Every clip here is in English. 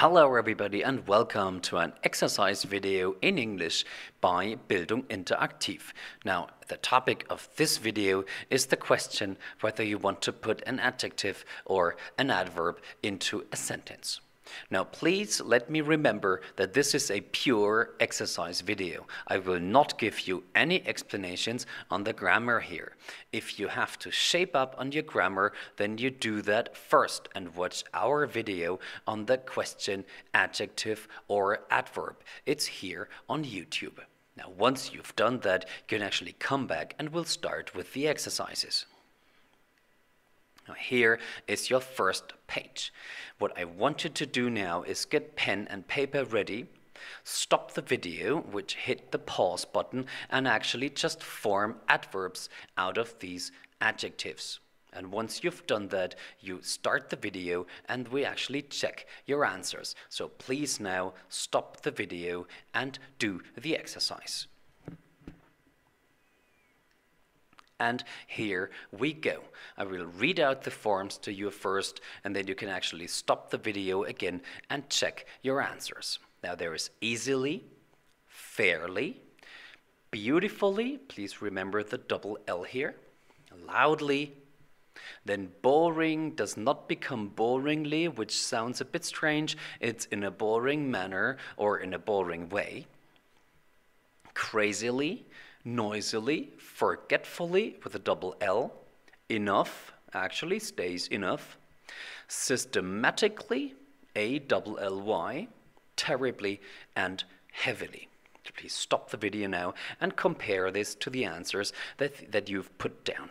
Hello everybody and welcome to an exercise video in English by Bildunginteraktiv. Now, the topic of this video is the question whether you want to put an adjective or an adverb into a sentence. Now, please let me remember that this is a pure exercise video. I will not give you any explanations on the grammar here. If you have to shape up on your grammar, then you do that first and watch our video on the question adjective or adverb. It's here on YouTube. Now, once you've done that, you can actually come back and we'll start with the exercises. Now, here is your first page. What I want you to do now is get pen and paper ready, stop the video, which hit the pause button, and actually just form adverbs out of these adjectives. And once you've done that, you start the video and we actually check your answers. So please now stop the video and do the exercise. And here we go. I will read out the forms to you first, and then you can actually stop the video again and check your answers. Now there is easily, fairly, beautifully, please remember the double L here, loudly, then boring does not become boringly, which sounds a bit strange. It's in a boring manner or in a boring way. Crazily, noisily, forgetfully with a double L, enough, actually stays enough, systematically, A-double-L-Y, terribly, and heavily. So please stop the video now and compare this to the answers that you've put down.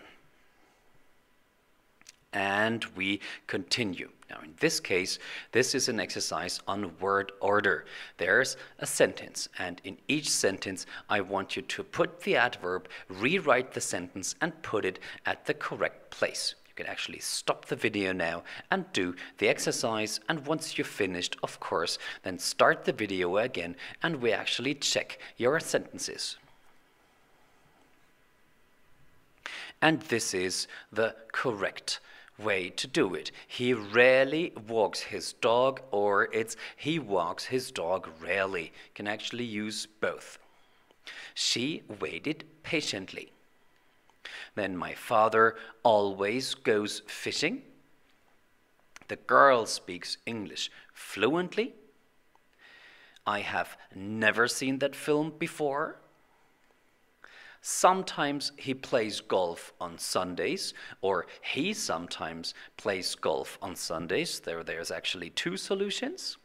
And we continue. Now, in this case, this is an exercise on word order. There's a sentence, and in each sentence, I want you to put the adverb, rewrite the sentence, and put it at the correct place. You can actually stop the video now and do the exercise, and once you've finished, of course, then start the video again, and we actually check your sentences. And this is the correct way to do it. He rarely walks his dog, or it's he walks his dog rarely. You can actually use both. She waited patiently. Then my father always goes fishing. The girl speaks English fluently. I have never seen that film before. Sometimes he plays golf on Sundays, or he sometimes plays golf on Sundays. There's actually two solutions.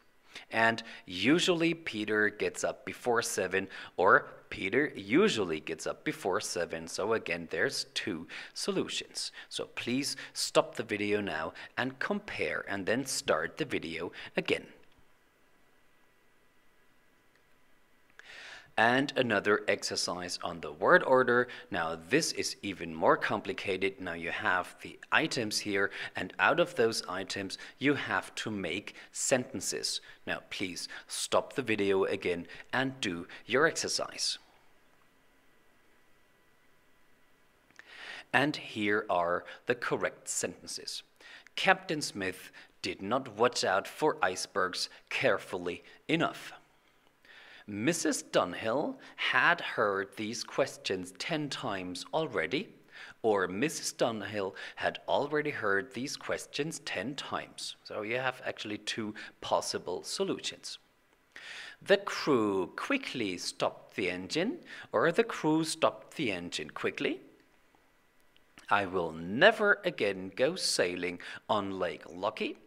And usually Peter gets up before 7, or Peter usually gets up before 7. So again, there's two solutions. So please stop the video now and compare, and then start the video again. And another exercise on the word order. Now this is even more complicated. Now you have the items here, and out of those items you have to make sentences. Now please stop the video again and do your exercise. And here are the correct sentences. Captain Smith did not watch out for icebergs carefully enough. Mrs. Dunhill had heard these questions 10 times already, or Mrs. Dunhill had already heard these questions 10 times. So you have actually two possible solutions. The crew quickly stopped the engine, or the crew stopped the engine quickly. I will never again go sailing on Lake Lucky.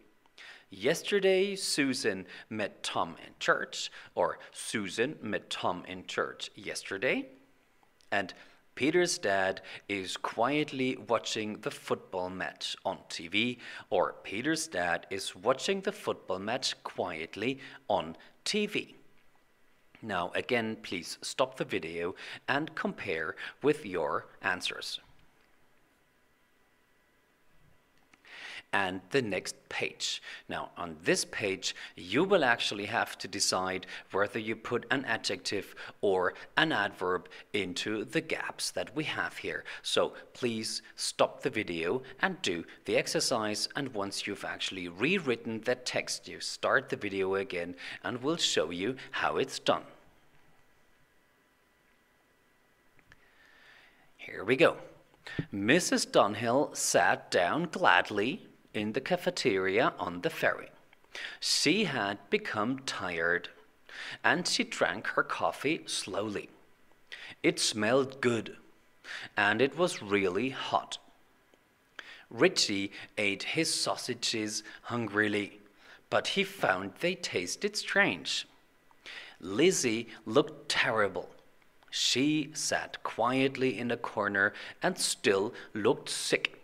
Yesterday, Susan met Tom in church, or Susan met Tom in church yesterday. And Peter's dad is quietly watching the football match on TV, or Peter's dad is watching the football match quietly on TV. Now, again, please stop the video and compare with your answers. and the next page. Now, on this page, you will actually have to decide whether you put an adjective or an adverb into the gaps that we have here. So please stop the video and do the exercise, and once you've actually rewritten the text, you start the video again and we'll show you how it's done. Here we go. Mrs. Dunhill sat down gladly in the cafeteria on the ferry. She had become tired, and she drank her coffee slowly. It smelled good, and it was really hot. Richie ate his sausages hungrily, but he found they tasted strange. Lizzie looked terrible. She sat quietly in a corner and still looked sick.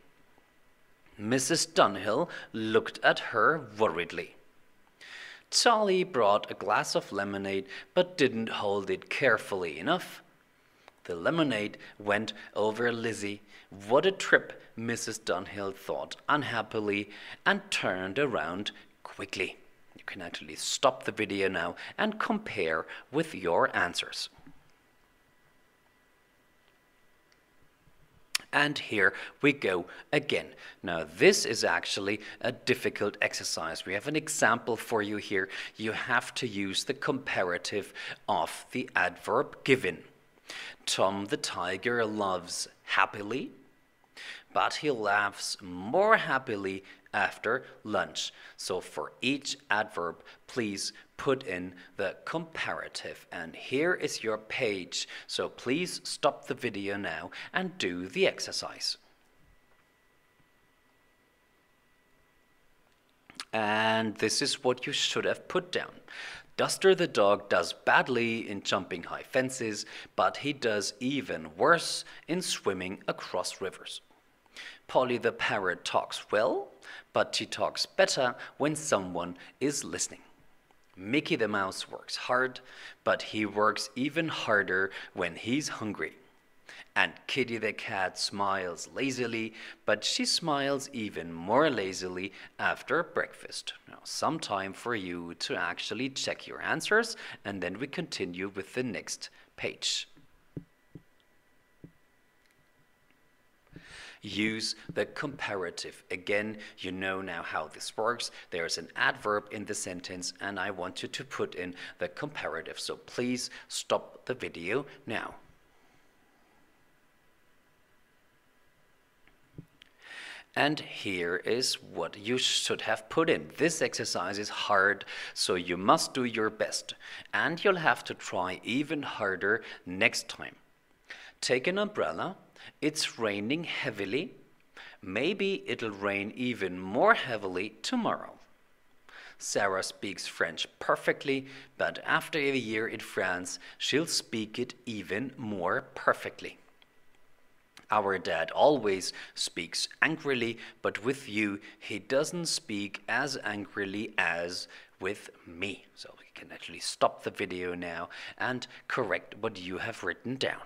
Mrs. Dunhill looked at her worriedly. Charlie brought a glass of lemonade but didn't hold it carefully enough. The lemonade went over Lizzie. What a trip, Mrs. Dunhill thought unhappily and turned around quickly. You can actually stop the video now and compare with your answers. And here we go again. Now this is actually a difficult exercise. We have an example for you here. You have to use the comparative of the adverb given. Tom the tiger loves happily, but he laughs more happily after lunch. So for each adverb, please put in the comparative. And here is your page. So please stop the video now and do the exercise. And this is what you should have put down. Duster the dog does badly in jumping high fences, but he does even worse in swimming across rivers. Polly the parrot talks well, but she talks better when someone is listening. Mickey the mouse works hard, but he works even harder when he's hungry. And Kitty the cat smiles lazily, but she smiles even more lazily after breakfast. Now, some time for you to actually check your answers, and then we continue with the next page. Use the comparative. Again, you know now how this works. There's an adverb in the sentence, and I want you to put in the comparative. So please stop the video now. And here is what you should have put in. This exercise is hard, so you must do your best. And you'll have to try even harder next time. Take an umbrella. It's raining heavily. Maybe it'll rain even more heavily tomorrow. Sarah speaks French perfectly, but after a year in France, she'll speak it even more perfectly. Our dad always speaks angrily, but with you, he doesn't speak as angrily as with me. So we can actually stop the video now and correct what you have written down.